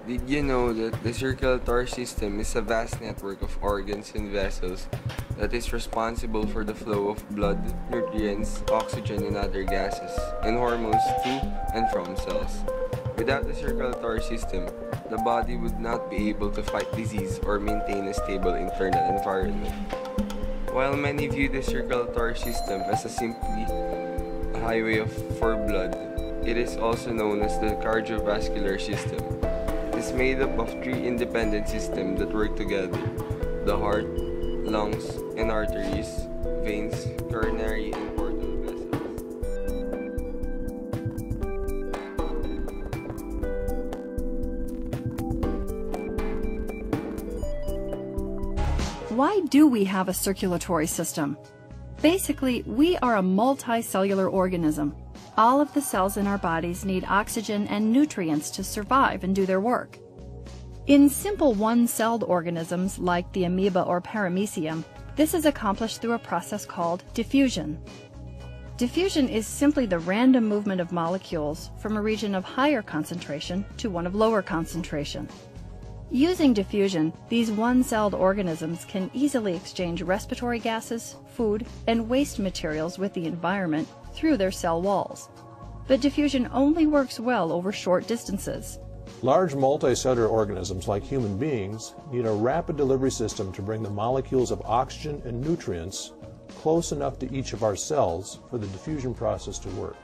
Did you know that the circulatory system is a vast network of organs and vessels that is responsible for the flow of blood, nutrients, oxygen, and other gases, and hormones to and from cells? Without the circulatory system, the body would not be able to fight disease or maintain a stable internal environment. While many view the circulatory system as simply a highway for blood, it is also known as the cardiovascular system. It is made up of three independent systems that work together: the heart, lungs, and arteries, veins, coronary, and portal vessels. Why do we have a circulatory system? Basically, we are a multicellular organism. All of the cells in our bodies need oxygen and nutrients to survive and do their work. In simple one-celled organisms like the amoeba or paramecium, this is accomplished through a process called diffusion. Diffusion is simply the random movement of molecules from a region of higher concentration to one of lower concentration. Using diffusion, these one-celled organisms can easily exchange respiratory gases, food, and waste materials with the environment through their cell walls. But diffusion only works well over short distances. Large multicellular organisms like human beings need a rapid delivery system to bring the molecules of oxygen and nutrients close enough to each of our cells for the diffusion process to work.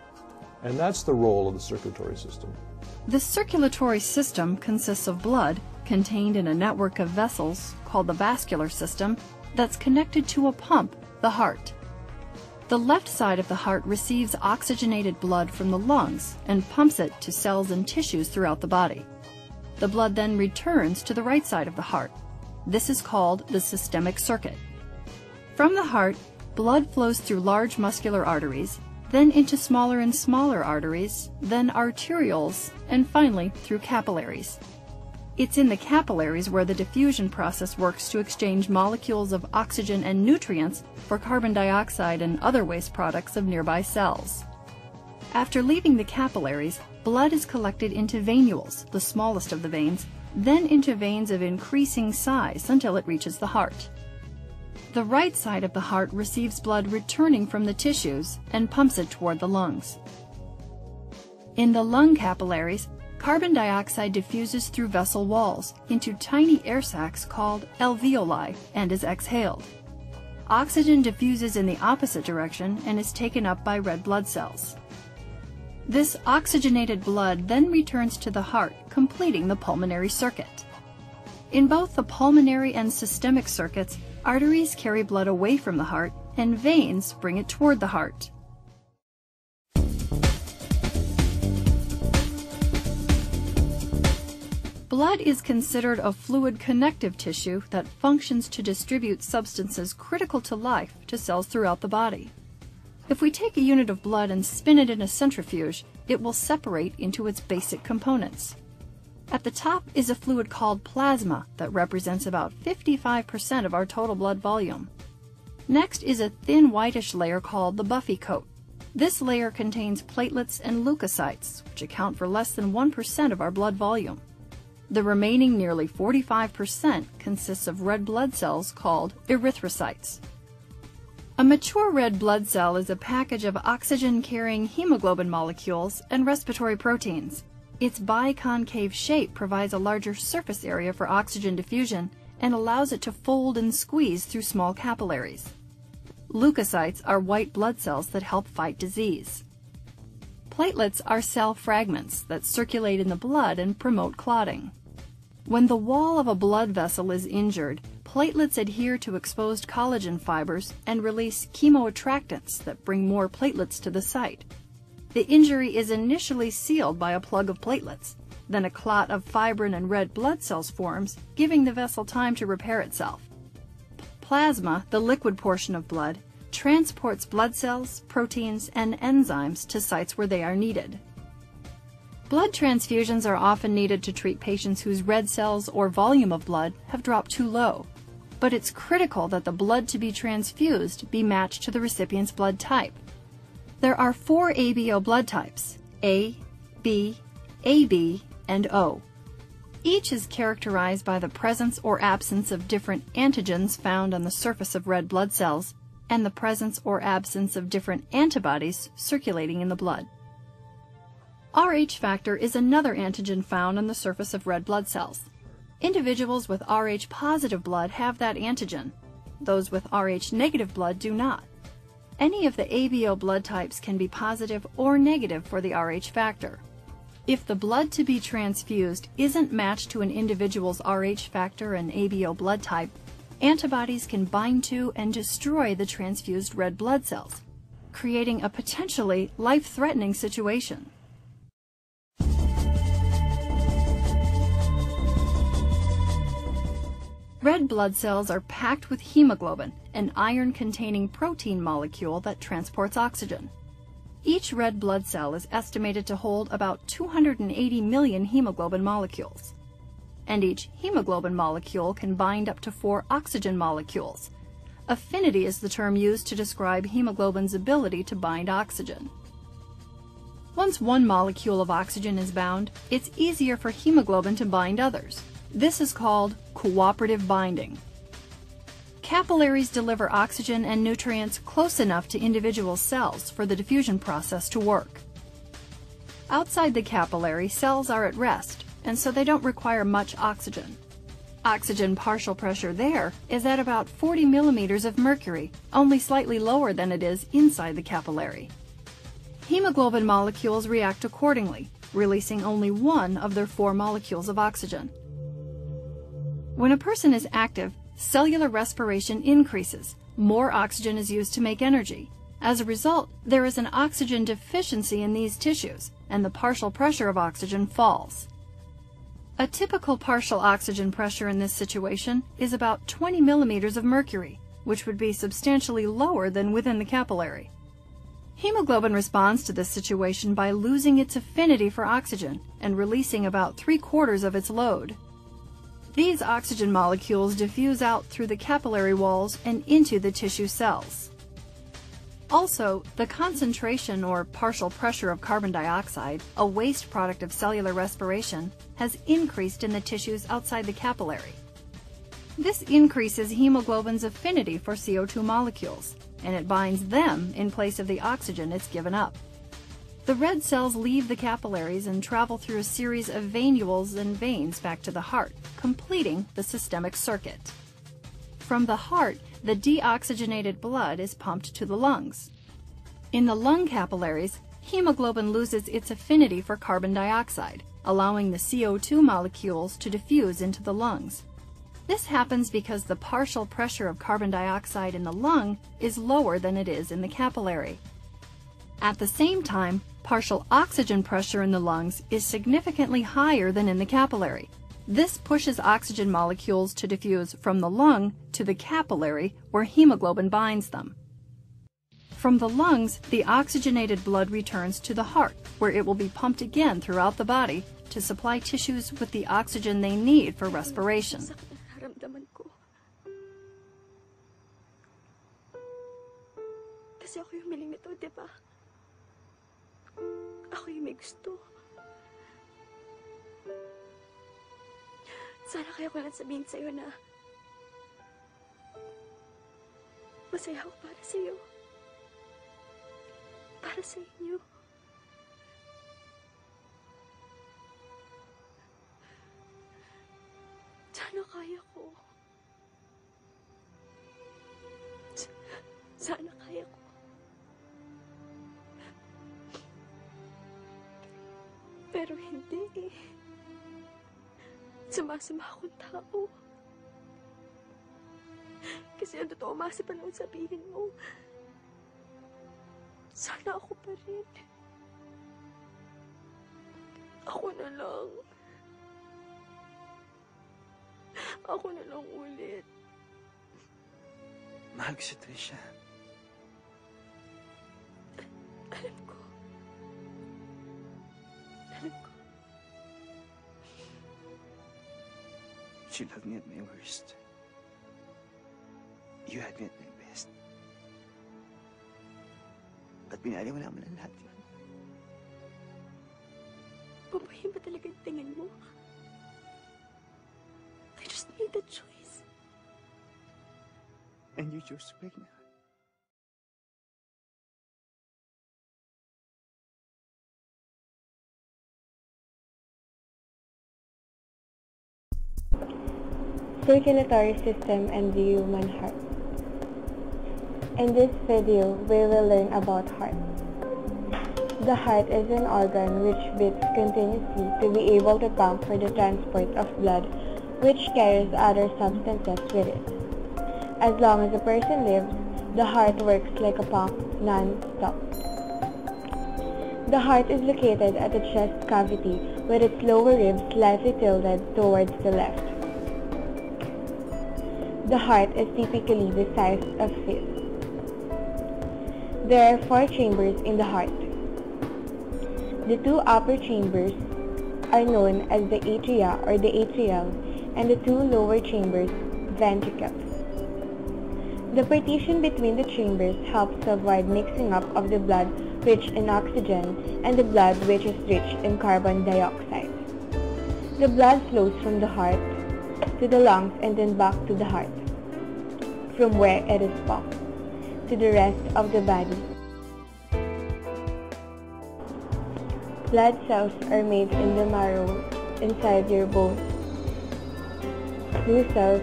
And that's the role of the circulatory system. The circulatory system consists of blood contained in a network of vessels called the vascular system that's connected to a pump, the heart. The left side of the heart receives oxygenated blood from the lungs and pumps it to cells and tissues throughout the body. The blood then returns to the right side of the heart. This is called the systemic circuit. From the heart, blood flows through large muscular arteries, then into smaller and smaller arteries, then arterioles, and finally through capillaries. It's in the capillaries where the diffusion process works to exchange molecules of oxygen and nutrients for carbon dioxide and other waste products of nearby cells. After leaving the capillaries, blood is collected into venules, the smallest of the veins, then into veins of increasing size until it reaches the heart. The right side of the heart receives blood returning from the tissues and pumps it toward the lungs. In the lung capillaries, carbon dioxide diffuses through vessel walls into tiny air sacs called alveoli and is exhaled. Oxygen diffuses in the opposite direction and is taken up by red blood cells. This oxygenated blood then returns to the heart, completing the pulmonary circuit. In both the pulmonary and systemic circuits, arteries carry blood away from the heart and veins bring it toward the heart. Blood is considered a fluid connective tissue that functions to distribute substances critical to life to cells throughout the body. If we take a unit of blood and spin it in a centrifuge, it will separate into its basic components. At the top is a fluid called plasma that represents about 55% of our total blood volume. Next is a thin whitish layer called the buffy coat. This layer contains platelets and leukocytes, which account for less than 1% of our blood volume. The remaining nearly 45% consists of red blood cells called erythrocytes. A mature red blood cell is a package of oxygen-carrying hemoglobin molecules and respiratory proteins. Its biconcave shape provides a larger surface area for oxygen diffusion and allows it to fold and squeeze through small capillaries. Leukocytes are white blood cells that help fight disease. Platelets are cell fragments that circulate in the blood and promote clotting. When the wall of a blood vessel is injured, platelets adhere to exposed collagen fibers and release chemoattractants that bring more platelets to the site. The injury is initially sealed by a plug of platelets. Then a clot of fibrin and red blood cells forms, giving the vessel time to repair itself. Plasma, the liquid portion of blood, transports blood cells, proteins, and enzymes to sites where they are needed. Blood transfusions are often needed to treat patients whose red cells or volume of blood have dropped too low. But it's critical that the blood to be transfused be matched to the recipient's blood type. There are 4 ABO blood types: A, B, AB, and O. Each is characterized by the presence or absence of different antigens found on the surface of red blood cells and the presence or absence of different antibodies circulating in the blood. Rh factor is another antigen found on the surface of red blood cells. Individuals with Rh positive blood have that antigen. Those with Rh negative blood do not. Any of the ABO blood types can be positive or negative for the Rh factor. If the blood to be transfused isn't matched to an individual's Rh factor and ABO blood type, antibodies can bind to and destroy the transfused red blood cells, creating a potentially life-threatening situation. Red blood cells are packed with hemoglobin, an iron-containing protein molecule that transports oxygen. Each red blood cell is estimated to hold about 280 million hemoglobin molecules. And each hemoglobin molecule can bind up to 4 oxygen molecules. Affinity is the term used to describe hemoglobin's ability to bind oxygen. Once one molecule of oxygen is bound, it's easier for hemoglobin to bind others. This is called cooperative binding. Capillaries deliver oxygen and nutrients close enough to individual cells for the diffusion process to work. Outside the capillary, cells are at rest, and so they don't require much oxygen. Oxygen partial pressure there is at about 40 millimeters of mercury, only slightly lower than it is inside the capillary. Hemoglobin molecules react accordingly, releasing only one of their 4 molecules of oxygen. When a person is active, cellular respiration increases. More oxygen is used to make energy. As a result, there is an oxygen deficiency in these tissues, and the partial pressure of oxygen falls. A typical partial oxygen pressure in this situation is about 20 millimeters of mercury, which would be substantially lower than within the capillary. Hemoglobin responds to this situation by losing its affinity for oxygen and releasing about 3/4 of its load. These oxygen molecules diffuse out through the capillary walls and into the tissue cells. Also, the concentration or partial pressure of carbon dioxide, a waste product of cellular respiration, has increased in the tissues outside the capillary. This increases hemoglobin's affinity for CO2 molecules, and it binds them in place of the oxygen it's given up. The red cells leave the capillaries and travel through a series of venules and veins back to the heart, completing the systemic circuit. From the heart, the deoxygenated blood is pumped to the lungs. In the lung capillaries, hemoglobin loses its affinity for carbon dioxide, allowing the CO2 molecules to diffuse into the lungs. This happens because the partial pressure of carbon dioxide in the lung is lower than it is in the capillary. At the same time, partial oxygen pressure in the lungs is significantly higher than in the capillary. This pushes oxygen molecules to diffuse from the lung to the capillary where hemoglobin binds them. From the lungs, the oxygenated blood returns to the heart, where it will be pumped again throughout the body to supply tissues with the oxygen they need for respiration. Kasi ako yung miling nito, di ba? Ako yung may gusto. Sana kaya ko lang sabihin sa'yo na masaya ako para sa'yo. Para sa inyo. Sana kaya ko. Sana kaya ko. Pero hindi eh. Sumasama akong tao. Kasi ang totoo masipan mo sabihin mo. Sana ako pa rin. Ako na lang. Ako na lang ulit. Mahal ko si Trisha. Alam ko. Alam ko. She loved me at my worst. You had me at my best. At pinaliwala mo lang lahat yun. Babae ba talaga yung tingin mo? made the choice. And you chose to break my heart. Circulatory system and the human heart. In this video, we will learn about heart. The heart is an organ which beats continuously to be able to pump for the transport of blood, which carries other substances with it. As long as a person lives, the heart works like a pump non-stop. The heart is located at the chest cavity with its lower ribs slightly tilted towards the left. The heart is typically the size of fist. There are 4 chambers in the heart. The 2 upper chambers are known as the atria or the atrial, and the 2 lower chambers, ventricles. The partition between the chambers helps to avoid mixing up of the blood rich in oxygen and the blood which is rich in carbon dioxide. The blood flows from the heart to the lungs and then back to the heart, from where it is pumped to the rest of the body. Blood cells are made in the marrow inside your bones. New cells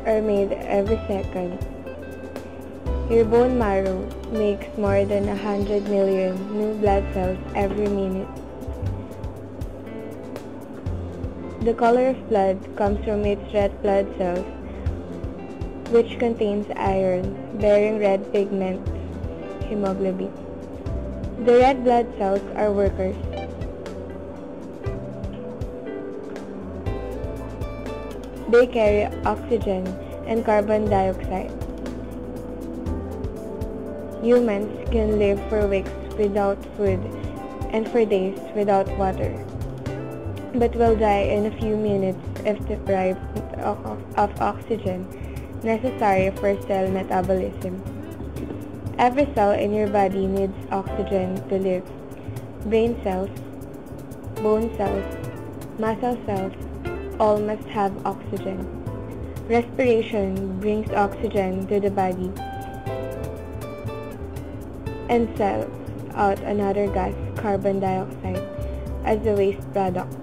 are made every second. Your bone marrow makes more than 100 million new blood cells every minute. The color of blood comes from its red blood cells, which contains iron, bearing red pigment, hemoglobin. The red blood cells are workers. They carry oxygen and carbon dioxide. Humans can live for weeks without food and for days without water, but will die in a few minutes if deprived of oxygen necessary for cell metabolism. Every cell in your body needs oxygen to live. Brain cells, bone cells, muscle cells, all must have oxygen. Respiration brings oxygen to the body and cells out another gas, carbon dioxide, as a waste product.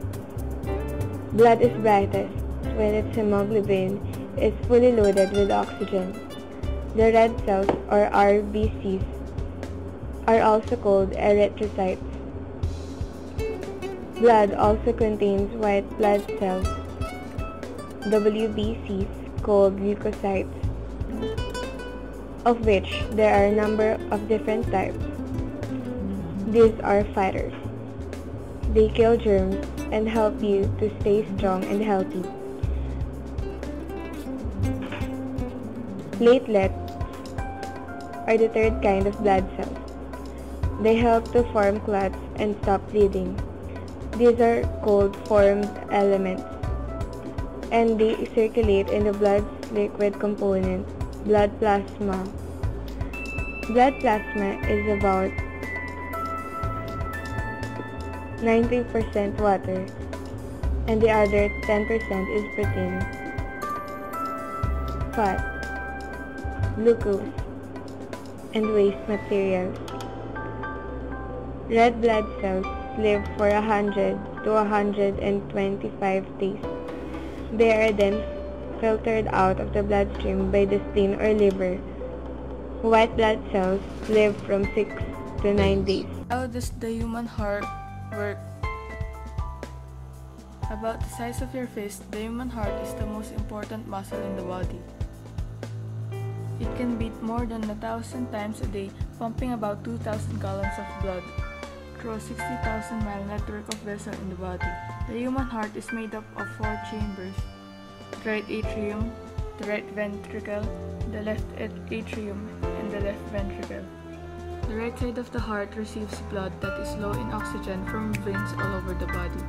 Blood is brightest when its hemoglobin is fully loaded with oxygen. The red cells, or RBCs, are also called erythrocytes. Blood also contains white blood cells, WBCs, called leukocytes, of which there are a number of different types. These are fighters. They kill germs and help you to stay strong and healthy. Platelets are the third kind of blood cells. They help to form clots and stop bleeding. These are called formed elements, and they circulate in the blood's liquid component, blood plasma. Blood plasma is about 90% water, and the other 10% is protein, fat, glucose, and waste materials. Red blood cells live for 100 to 125 days. They are then filtered out of the bloodstream by the spleen or liver. White blood cells live from 6 to 9 days. How does the human heart work? About the size of your fist, the human heart is the most important muscle in the body. It can beat more than 1,000 times a day, pumping about 2,000 gallons of blood through a 60,000-mile network of vessels in the body. The human heart is made up of 4 chambers: the right atrium, the right ventricle, the left atrium, and the left ventricle. The right side of the heart receives blood that is low in oxygen from veins all over the body.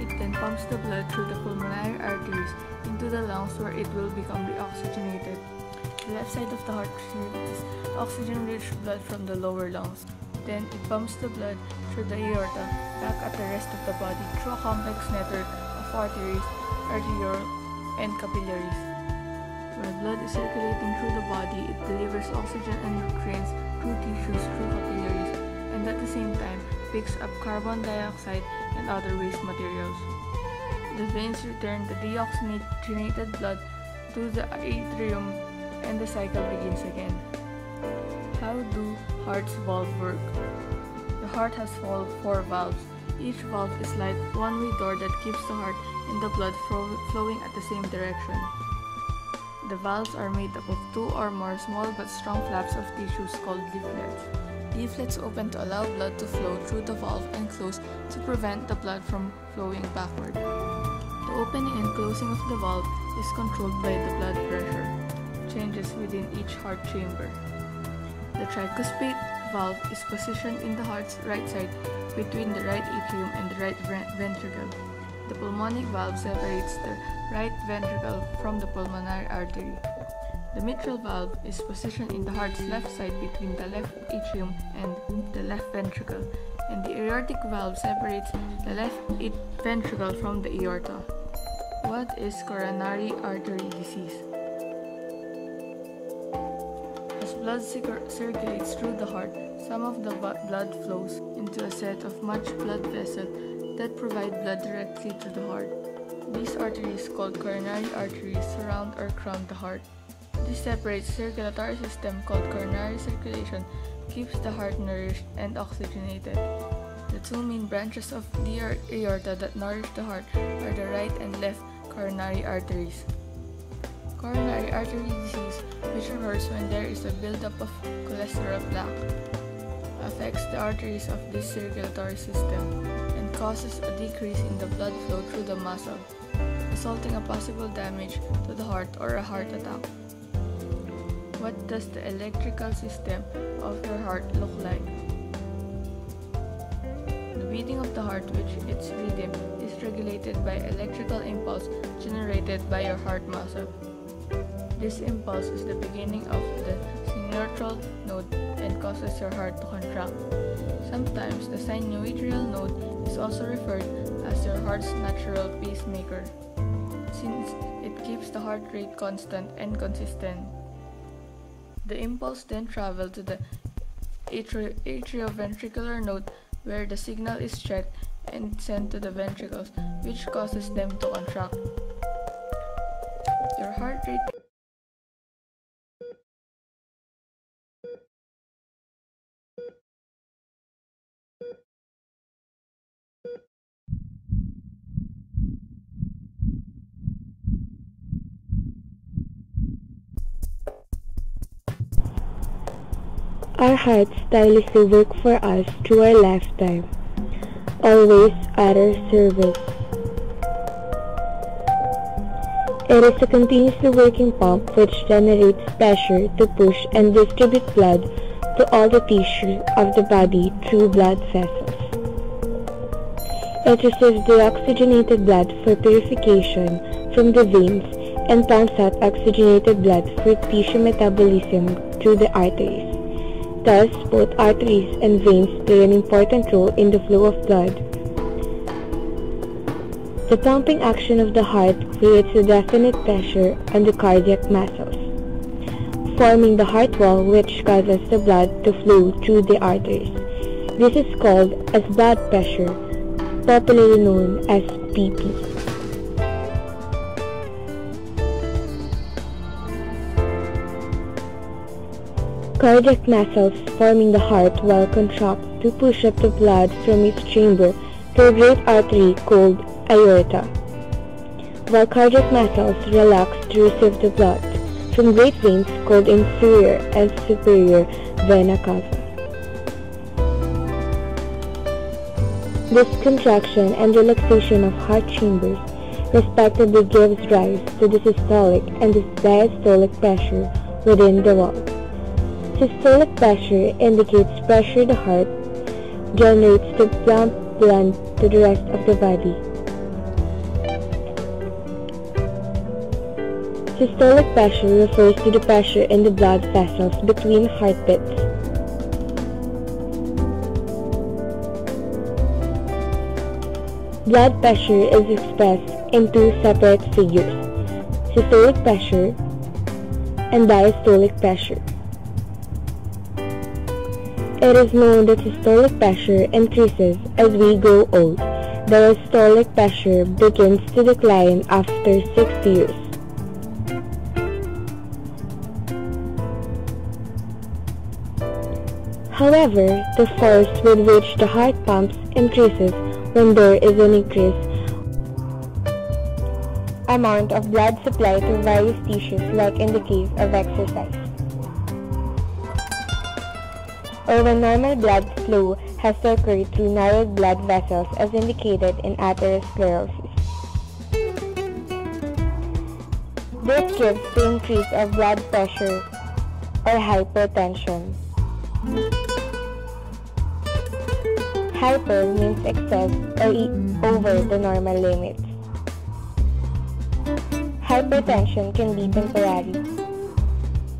It then pumps the blood through the pulmonary arteries into the lungs, where it will become reoxygenated. The left side of the heart receives oxygen-rich blood from the lower lungs. Then it pumps the blood through the aorta back at the rest of the body through a complex network of arteries, arteriole, and capillaries. While blood is circulating through the body, it delivers oxygen and nutrients through tissues through capillaries, and at the same time picks up carbon dioxide and other waste materials. The veins return the deoxygenated blood to the atrium, and the cycle begins again. How do heart's valves work? The heart has four valves. Each valve is like one-way door that keeps the heart and the blood flowing at the same direction. The valves are made up of two or more small but strong flaps of tissues called leaflets. Leaflets open to allow blood to flow through the valve and close to prevent the blood from flowing backward. The opening and closing of the valve is controlled by the blood pressure changes within each heart chamber. The tricuspid valve is positioned in the heart's right side between the right atrium and the right ventricle. The pulmonic valve separates the right ventricle from the pulmonary artery. The mitral valve is positioned in the heart's left side between the left atrium and the left ventricle, and the aortic valve separates the left ventricle from the aorta. What is coronary artery disease? As blood circulates through the heart, some of the blood flows into a set of much blood vessels that provide blood directly to the heart. These arteries, called coronary arteries, surround or crown the heart. This separate circulatory system called coronary circulation keeps the heart nourished and oxygenated. The two main branches of the aorta that nourish the heart are the right and left coronary arteries. Coronary artery disease, which occurs when there is a buildup of cholesterol plaque, affects the arteries of this circulatory system and causes a decrease in the blood flow through the muscle, resulting in possible damage to the heart or a heart attack. What does the electrical system of your heart look like? The beating of the heart, which its rhythm is regulated by electrical impulse generated by your heart muscle. This impulse is the beginning of the sinusoidal node and causes your heart to contract. Sometimes the sinusoidal node is also referred as your heart's natural pacemaker, since it keeps the heart rate constant and consistent. The impulse then travels to the atrioventricular node, where the signal is checked and sent to the ventricles, which causes them to contract. Your heart rate Our hearts tirelessly work for us through our lifetime, always at our service. It is a continuously working pump which generates pressure to push and distribute blood to all the tissues of the body through blood vessels. It receives deoxygenated blood for purification from the veins and pumps out oxygenated blood for tissue metabolism through the arteries. Thus, both arteries and veins play an important role in the flow of blood. The pumping action of the heart creates a definite pressure on the cardiac muscles, forming the heart wall which causes the blood to flow through the arteries. This is called as blood pressure, popularly known as BP. Cardiac muscles forming the heart wall contract to push up the blood from its chamber to a great artery called aorta, while cardiac muscles relax to receive the blood from great veins called inferior and superior vena cava. This contraction and relaxation of heart chambers respectively gives rise to the systolic and the diastolic pressure within the wall. Systolic pressure indicates pressure the heart generates to pump blood to the rest of the body. Systolic pressure refers to the pressure in the blood vessels between heartbeats. Blood pressure is expressed in two separate figures. systolic pressure, and diastolic pressure. It is known that systolic pressure increases as we grow old. The diastolic pressure begins to decline after 60 years. However, the force with which the heart pumps increases when there is an increased amount of blood supply to various tissues, like in the case of exercise, or when normal blood flow has to occur through narrowed blood vessels as indicated in atherosclerosis. This gives the increase of blood pressure or hypertension. Hyper means excess or over the normal limits. Hypertension can be temporary,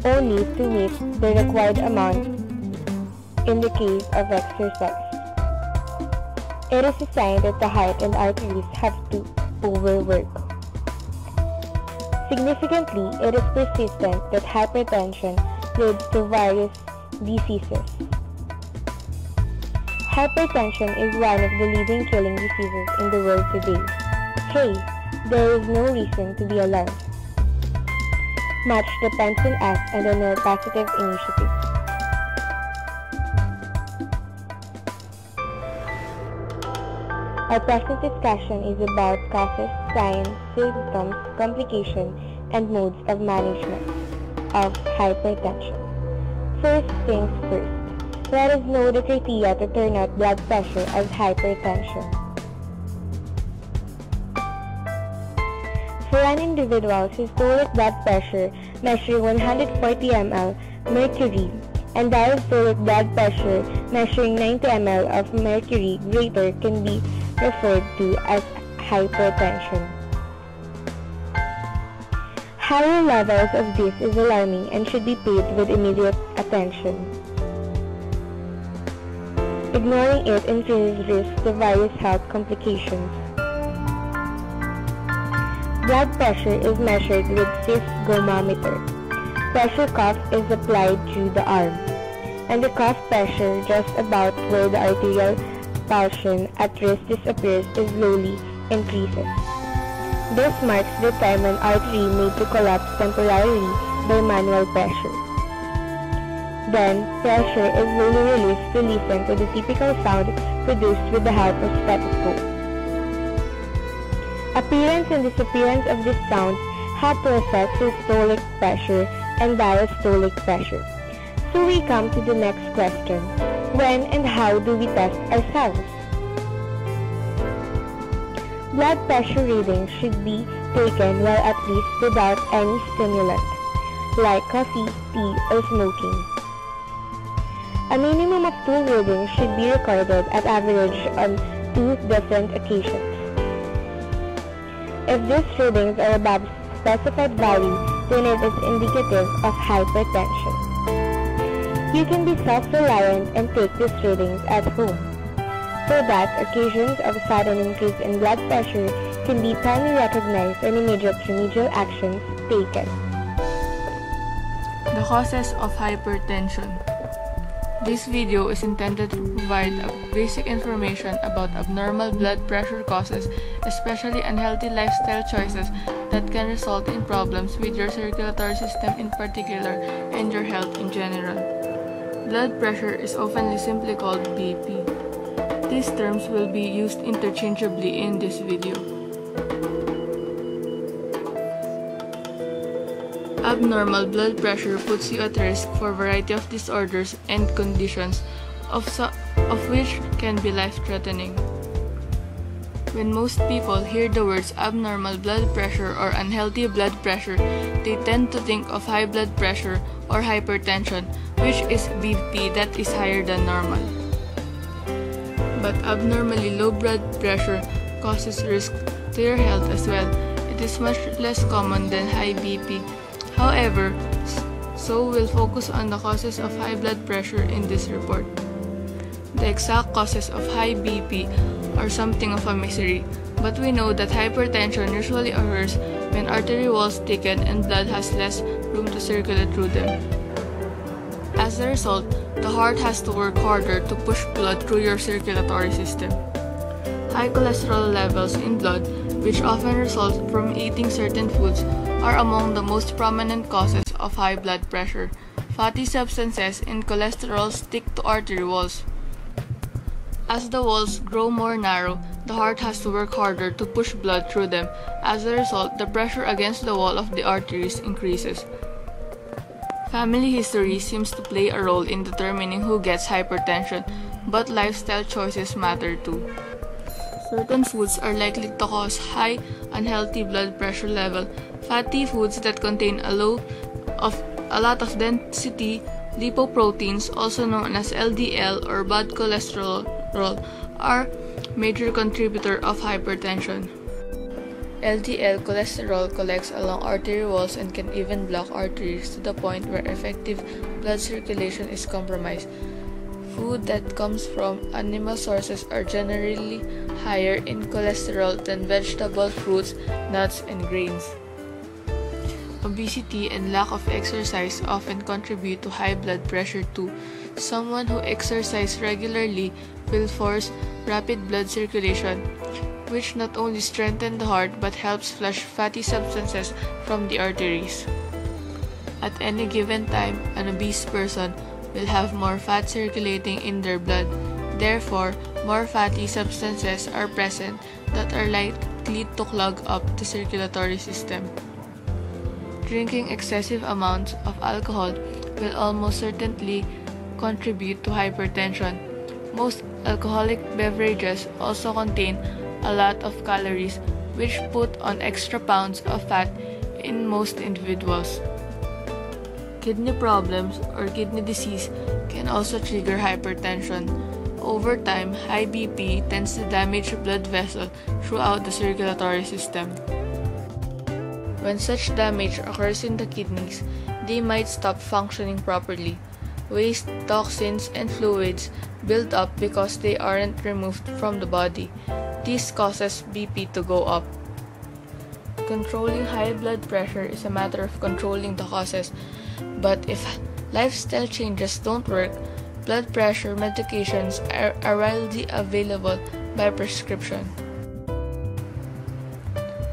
only to meet the required amount in the case of exercise. It is a sign that the heart and arteries have to overwork. Significantly, it is persistent that hypertension leads to various diseases. Hypertension is one of the leading killing diseases in the world today. Hey, there is no reason to be alarmed. Much depends on us and on our positive initiatives. Our present discussion is about causes, signs, symptoms, complications, and modes of management of hypertension. First things first. Let us know the criteria to turn out blood pressure as hypertension. For an individual's systolic blood pressure measuring 140 ml mercury and diastolic blood pressure measuring 90 ml of mercury greater can be referred to as hypertension. Higher levels of this is alarming and should be paid with immediate attention. Ignoring it increases risk to various health complications. Blood pressure is measured with sphygmometer. Pressure cuff is applied to the arm, and the cuff pressure just about where the arterial pulsion at rest disappears is slowly increases. This marks the time when artery made to collapse temporarily by manual pressure. Then, pressure is slowly released to listen to the typical sound produced with the help of stethoscope. Appearance and disappearance of this sound have to affect systolic pressure and diastolic pressure. So we come to the next question. When and how do we test ourselves? Blood pressure readings should be taken while at least without any stimulant, like coffee, tea, or smoking. A minimum of 2 readings should be recorded at average on 2 different occasions. If these readings are above specified value, then it is indicative of hypertension. You can be self-reliant and take these readings at home, so that occasions of sudden increase in blood pressure can be timely recognized and immediate remedial actions taken. The causes of hypertension. This video is intended to provide basic information about abnormal blood pressure causes, especially unhealthy lifestyle choices that can result in problems with your circulatory system in particular and your health in general. Blood pressure is often simply called BP. These terms will be used interchangeably in this video. Abnormal blood pressure puts you at risk for a variety of disorders and conditions, of which can be life-threatening. When most people hear the words abnormal blood pressure or unhealthy blood pressure, they tend to think of high blood pressure or hypertension, which is BP that is higher than normal. But abnormally low blood pressure causes risk to your health as well. It is much less common than high BP. However, so we'll focus on the causes of high blood pressure in this report. The exact causes of high BP are something of a mystery, but we know that hypertension usually occurs when artery walls thicken and blood has less room to circulate through them. As a result, the heart has to work harder to push blood through your circulatory system. High cholesterol levels in blood, which often result from eating certain foods, are among the most prominent causes of high blood pressure. Fatty substances in cholesterol stick to artery walls. As the walls grow more narrow, the heart has to work harder to push blood through them. As a result, the pressure against the wall of the arteries increases. Family history seems to play a role in determining who gets hypertension, but lifestyle choices matter too. Certain foods are likely to cause high unhealthy blood pressure level. Fatty foods that contain a lot of density lipoproteins, also known as LDL or bad cholesterol, are major contributor of hypertension. LDL cholesterol collects along artery walls and can even block arteries to the point where effective blood circulation is compromised. Food that comes from animal sources are generally higher in cholesterol than vegetable, fruits, nuts, and grains. Obesity and lack of exercise often contribute to high blood pressure too. Someone who exercises regularly will force rapid blood circulation, which not only strengthens the heart but helps flush fatty substances from the arteries. At any given time, an obese person will have more fat circulating in their blood. Therefore, more fatty substances are present that are likely to clog up the circulatory system. Drinking excessive amounts of alcohol will almost certainly contribute to hypertension. Most alcoholic beverages also contain a lot of calories, which put on extra pounds of fat in most individuals. Kidney problems or kidney disease can also trigger hypertension. Over time, high BP tends to damage blood vessels throughout the circulatory system. When such damage occurs in the kidneys, they might stop functioning properly. Waste, toxins, and fluids build up because they aren't removed from the body. This causes BP to go up. Controlling high blood pressure is a matter of controlling the causes, but if lifestyle changes don't work, blood pressure medications are widely available by prescription.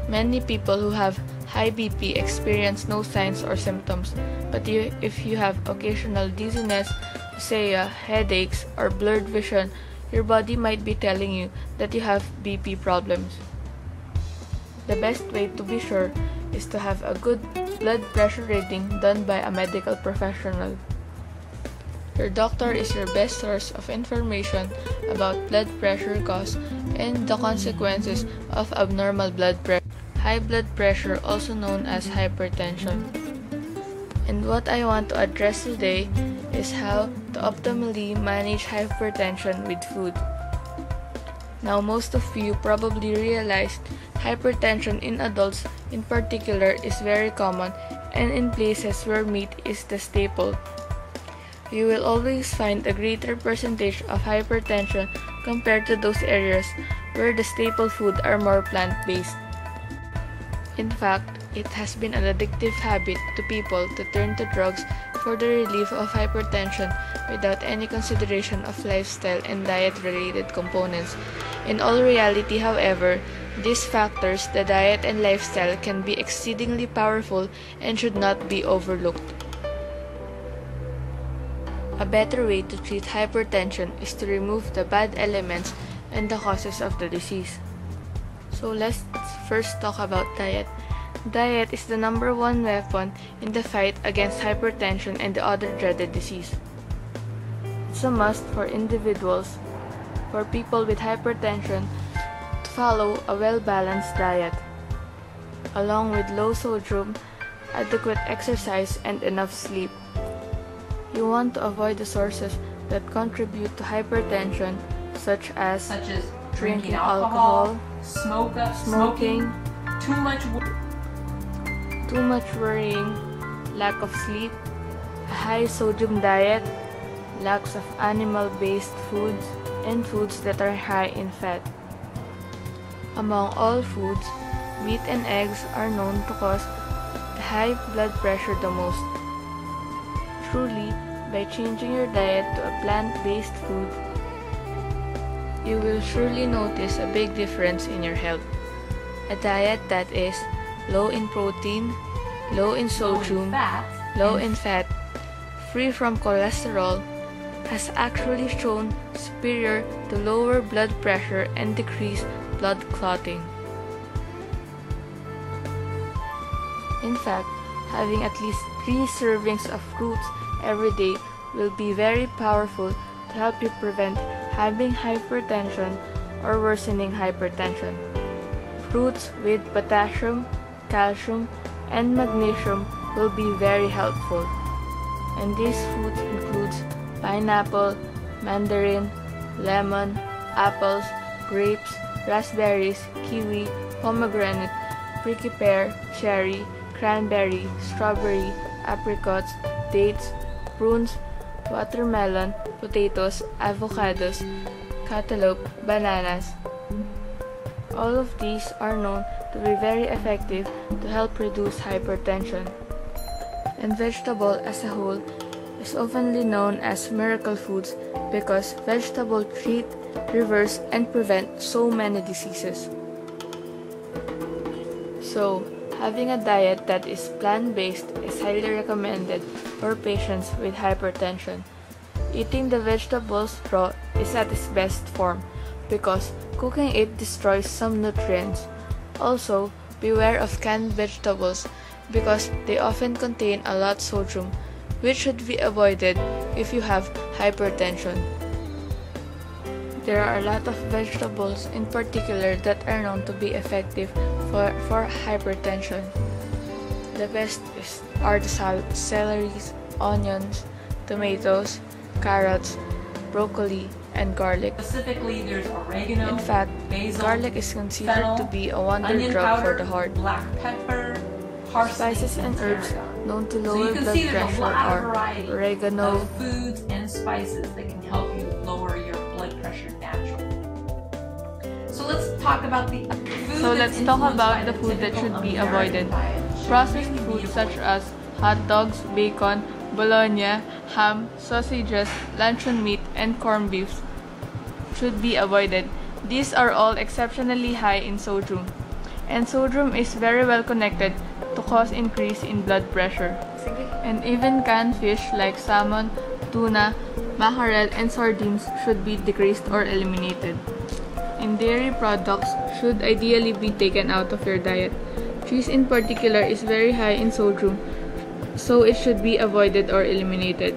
Many people who have high BP experience no signs or symptoms, but if you have occasional dizziness, nausea, headaches, or blurred vision, your body might be telling you that you have BP problems. The best way to be sure is to have a good blood pressure reading done by a medical professional. Your doctor is your best source of information about blood pressure cause and the consequences of abnormal blood pressure. High blood pressure, also known as hypertension. And what I want to address today is how to optimally manage hypertension with food. Now, most of you probably realized hypertension in adults in particular is very common, and in places where meat is the staple. You will always find a greater percentage of hypertension compared to those areas where the staple food are more plant-based. In fact, it has been an addictive habit to people to turn to drugs for the relief of hypertension without any consideration of lifestyle and diet-related components. In all reality, however, these factors, the diet and lifestyle, can be exceedingly powerful and should not be overlooked. A better way to treat hypertension is to remove the bad elements and the causes of the disease. So let's first talk about diet. Diet is the number one weapon in the fight against hypertension and the other dreaded disease. It's a must for individuals, for people with hypertension, to follow a well-balanced diet, along with low sodium, adequate exercise, and enough sleep. You want to avoid the sources that contribute to hypertension, such as drinking alcohol, smoking, too much worrying, lack of sleep, a high sodium diet, lacks of animal-based foods, and foods that are high in fat. Among all foods, Meat and eggs are known to cause high blood pressure the most. Truly, by changing your diet to a plant-based food, you will surely notice a big difference in your health. A diet that is low in protein, low in sodium, low in fat, free from cholesterol, has actually shown superior to lower blood pressure and decrease blood clotting. In fact, having at least 3 servings of fruits every day will be very powerful to help you prevent having hypertension or worsening hypertension. Fruits with potassium, calcium, and magnesium will be very helpful. And these fruits includes pineapple, mandarin, lemon, apples, grapes, raspberries, kiwi, pomegranate, prickly pear, cherry, cranberry, strawberry, apricots, dates, prunes, watermelon, potatoes, avocados, cantaloupe, bananas. All of these are known to be very effective to help reduce hypertension. And vegetable as a whole is oftenly known as miracle foods because vegetables treat, reverse, and prevent so many diseases. So, having a diet that is plant-based is highly recommended for patients with hypertension. Eating the vegetables raw is at its best form because cooking it destroys some nutrients. Also, beware of canned vegetables because they often contain a lot of sodium, which should be avoided if you have hypertension. There are a lot of vegetables in particular that are known to be effective for hypertension. The best are the celeries, onions, tomatoes, carrots, broccoli, and garlic. Specifically, there's oregano, in fact, basil, garlic is considered fennel, to be a wonder onion drug powder, for the heart. black pepper, parsley, Spices and herbs tarragon. known to So lower you can blood see there's a pressure lot of are variety oregano, of foods and spices that can help you lower your blood pressure naturally. So let's talk about the food So that's let's talk influenced about by the food that should be typical avoided. American diet. Processed Should foods be such avoided. as hot dogs, bacon, bologna, ham, sausages, luncheon meat, and corned beef should be avoided. These are all exceptionally high in sodium, and sodium is very well connected to cause increase in blood pressure. And even canned fish like salmon, tuna, mackerel, and sardines should be decreased or eliminated. And dairy products should ideally be taken out of your diet. Cheese in particular is very high in sodium, so it should be avoided or eliminated.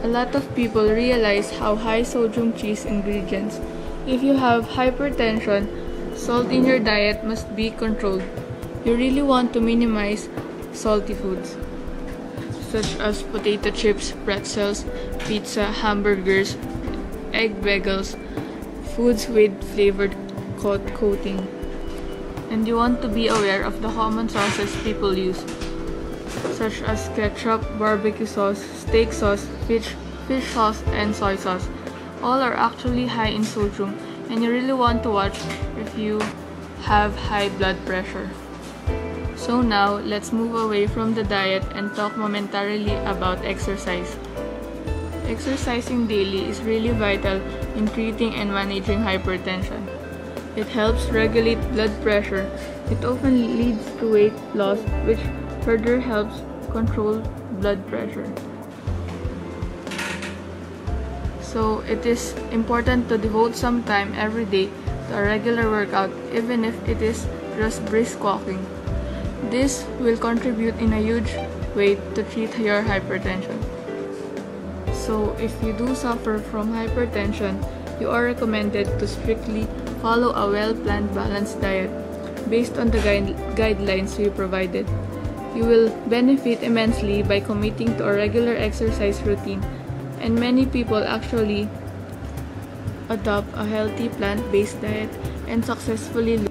A lot of people realize how high sodium cheese ingredients. If you have hypertension, salt in your diet must be controlled. You really want to minimize salty foods, such as potato chips, pretzels, pizza, hamburgers, egg bagels, foods with flavored coating. And you want to be aware of the common sauces people use, such as ketchup, barbecue sauce, steak sauce, fish sauce, and soy sauce. All are actually high in sodium, and you really want to watch if you have high blood pressure. So now, let's move away from the diet and talk momentarily about exercise. Exercising daily is really vital in treating and managing hypertension. It helps regulate blood pressure. It often leads to weight loss, which further helps control blood pressure. So it is important to devote some time every day to a regular workout, even if it is just brisk walking. This will contribute in a huge way to treat your hypertension. So if you do suffer from hypertension, you are recommended to strictly follow a well-planned balanced diet based on the guidelines we provided. You will benefit immensely by committing to a regular exercise routine, and many people actually adopt a healthy plant-based diet and successfully lose.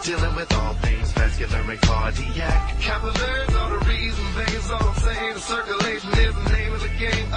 dealing with all things vascular and cardiac. Capillaries, arteries, and veins, all I'm saying. The circulation is the name of the game.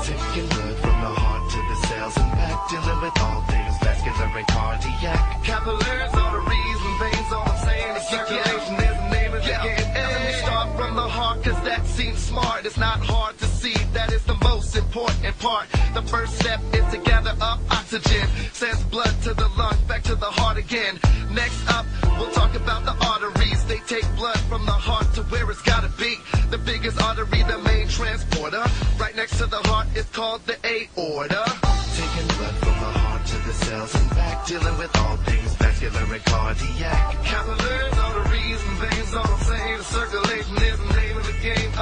Taking blood from the heart to the cells and back, dealing with all things vascular and cardiac. Capillaries, arteries, and veins, all I'm saying. The circulation is the name of the game. And let me start from the heart, cause that seems smart. It's not hard to see, that is the most important part. The first step is to gather up oxygen, sends blood to the lungs, back to the heart again. Next up, we'll talk about the arteries. They take blood from the heart to where it's gotta be. The biggest artery, the main transporter, right next to the heart, is called the aorta. Taking blood from the heart to the cells and back, dealing with all things vascular and cardiac. Capillaries, arteries, and veins, all I'm saying. The circulation is the name of the game.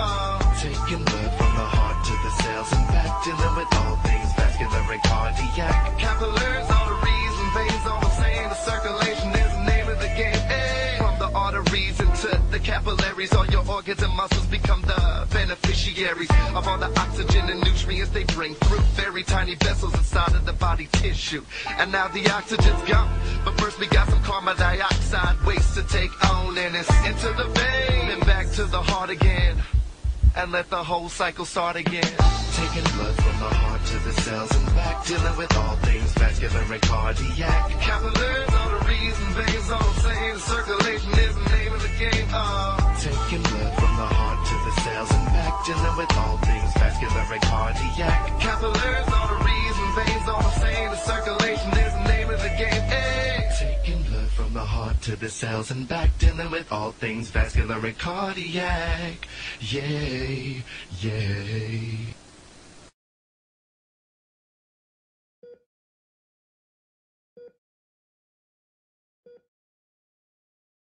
Taking blood from the heart to the cells and back, dealing with all things vascular and cardiac. Capillaries, arteries, and veins, all I'm saying. The circulation is the name of the game. Hey. From the arteries into the capillaries, all your organs and muscles become the beneficiaries of all the oxygen and nutrients they bring through very tiny vessels inside of the body tissue. And now the oxygen's gone, but first we got some carbon dioxide waste to take on, and it's into the vein and back to the heart again, and let the whole cycle start again. Taking blood from the heart to the cells and back, dealing with all things vascular and cardiac. Capillaries, arteries, and veins, all I'm saying. The circulation is the name of the game. Taking blood from the heart to the cells and back, dealing with all things vascular and cardiac. Capillaries, arteries, and veins, all I'm saying. The circulation is the name of the game. Hey. Taking blood from the heart to the cells and back, dealing with all things vascular and cardiac. Yay, yay.